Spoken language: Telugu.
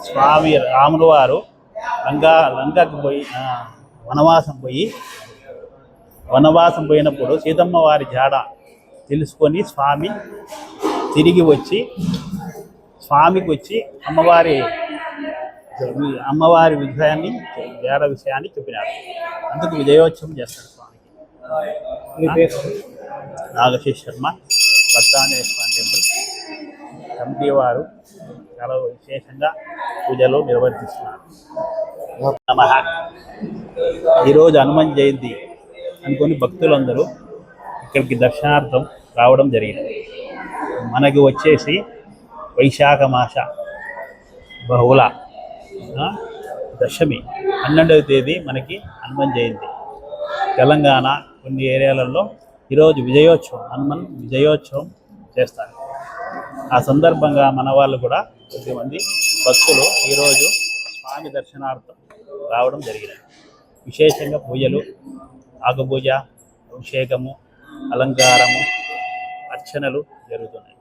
స్వామి రాముల వారు లంకకు పోయి వనవాసం పోయినప్పుడు సీతమ్మ వారి జాడ తెలుసుకొని స్వామి తిరిగి వచ్చి స్వామికి వచ్చి అమ్మవారి విషయాన్ని జాడ విషయాన్ని చెప్పినారు. అందుకు విజయోత్సవం చేస్తారు స్వామికి. నాగశేష్ శర్మ, భక్తాంజనేయ స్వామి టెంపుల్ కమిటీ వారు చాలా విశేషంగా పూజలు నిర్వర్తిస్తున్నారు. నమః. ఈరోజు హనుమాన్ జయంతి అనుకొని భక్తులందరూ ఇక్కడికి దర్శనార్థం రావడం జరిగింది. మనకి వచ్చేసి వైశాఖ మాస బహుళ దశమి 12వ తేదీ మనకి హనుమాన్ జయంతి. తెలంగాణ కొన్ని ఏరియాలలో ఈరోజు హనుమాన్ విజయోత్సవం చేస్తారు. ఆ సందర్భంగా మన వాళ్ళు కూడా కొద్దిమంది భక్తులు ఈరోజు స్వామి దర్శనార్థం రావడం జరిగింది. విశేషంగా పూజలు, ఆకుపూజ, అభిషేకము, అలంకారము, అర్చనలు జరుగుతున్నాయి.